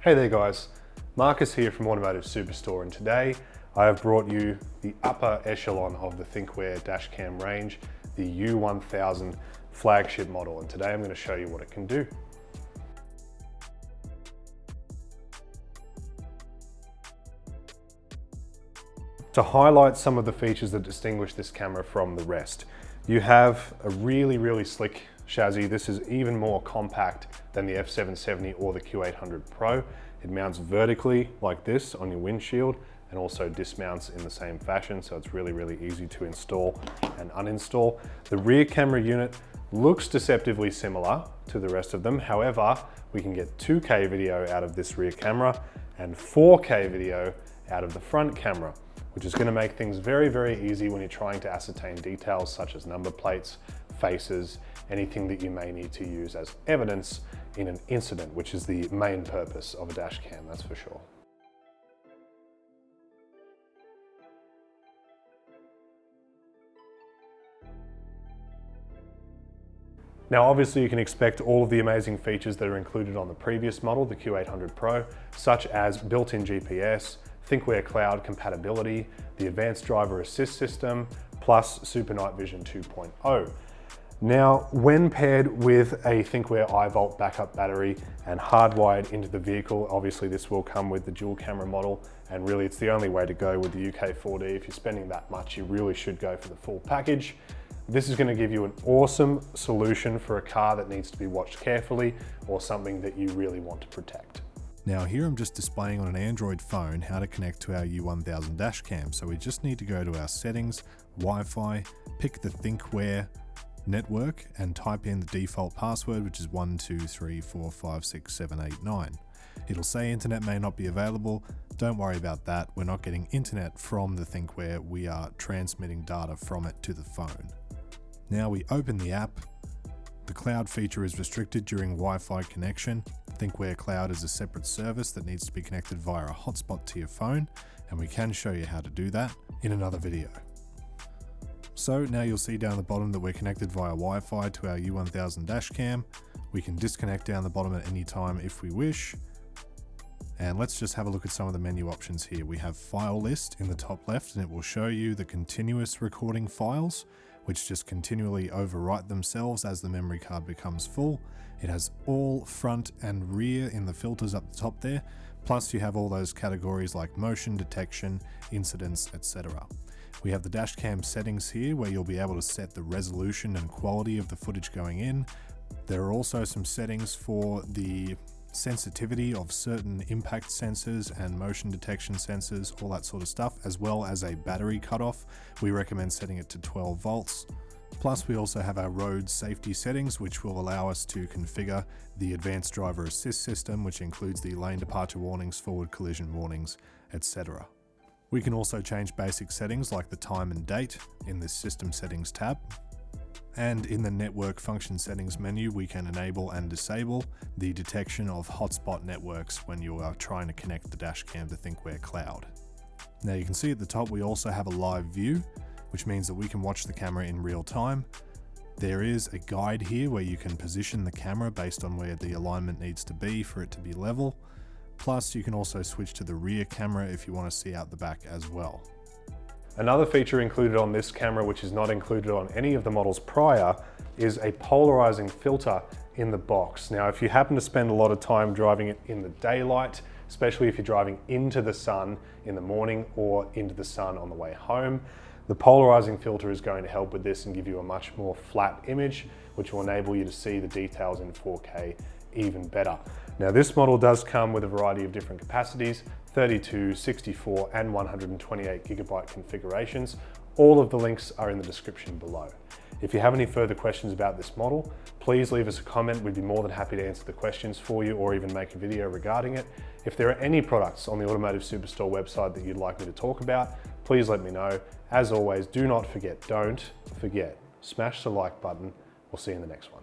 Hey there guys, Marcus here from Automotive Superstore, and today I have brought you the upper echelon of the Thinkware dashcam range, the U1000 flagship model, and today I'm going to show you what it can do. To highlight some of the features that distinguish this camera from the rest, you have a really slick chassis. This is even more compact than the F770 or the Q800 Pro. It mounts vertically like this on your windshield and also dismounts in the same fashion, so it's really easy to install and uninstall. The rear camera unit looks deceptively similar to the rest of them. However, we can get 2K video out of this rear camera and 4K video out of the front camera, which is going to make things very easy when you're trying to ascertain details such as number plates, faces, anything that you may need to use as evidence in an incident, which is the main purpose of a dash cam, that's for sure. Now obviously you can expect all of the amazing features that are included on the previous model, the Q800 Pro, such as built-in GPS, Thinkware Cloud compatibility, the advanced driver assist system, plus Super Night Vision 2.0. Now, when paired with a Thinkware iVolt backup battery and hardwired into the vehicle, obviously this will come with the dual camera model, and really it's the only way to go with the UK4D. If you're spending that much, you really should go for the full package. This is going to give you an awesome solution for a car that needs to be watched carefully or something that you really want to protect. Now here I'm just displaying on an Android phone how to connect to our U1000 dashcam. So we just need to go to our settings, Wi-Fi, pick the Thinkware network and type in the default password, which is 1234567889. It'll say internet may not be available. Don't worry about that. We're not getting internet from the Thinkware. We are transmitting data from it to the phone. Now we open the app. The cloud feature is restricted during Wi-Fi connection. Thinkware Cloud is a separate service that needs to be connected via a hotspot to your phone, and we can show you how to do that in another video. So now you'll see down the bottom that we're connected via Wi-Fi to our U1000 dashcam. We can disconnect down the bottom at any time if we wish. And let's just have a look at some of the menu options here. We have file list in the top left, and it will show you the continuous recording files, which just continually overwrite themselves as the memory card becomes full. It has all front and rear in the filters up the top there. Plus you have all those categories like motion detection, incidents, etc. We have the dashcam settings here where you'll be able to set the resolution and quality of the footage going in. There are also some settings for the sensitivity of certain impact sensors and motion detection sensors, all that sort of stuff, as well as a battery cutoff. We recommend setting it to 12 volts. Plus we also have our road safety settings, which will allow us to configure the advanced driver assist system, which includes the lane departure warnings, forward collision warnings, etc. We can also change basic settings like the time and date in this system settings tab. And in the network function settings menu, we can enable and disable the detection of hotspot networks when you are trying to connect the dashcam to Thinkware Cloud. Now you can see at the top we also have a live view, which means that we can watch the camera in real time. There is a guide here where you can position the camera based on where the alignment needs to be for it to be level. Plus you can also switch to the rear camera if you want to see out the back as well. Another feature included on this camera, which is not included on any of the models prior, is a polarizing filter in the box. Now, if you happen to spend a lot of time driving it in the daylight, especially if you're driving into the sun in the morning or into the sun on the way home, the polarizing filter is going to help with this and give you a much more flat image, which will enable you to see the details in 4K even better. Now, this model does come with a variety of different capacities, 32, 64, and 128 gigabyte configurations. All of the links are in the description below. If you have any further questions about this model, please leave us a comment. We'd be more than happy to answer the questions for you or even make a video regarding it. If there are any products on the Automotive Superstore website that you'd like me to talk about, please let me know. As always, don't forget, smash the like button. We'll see you in the next one.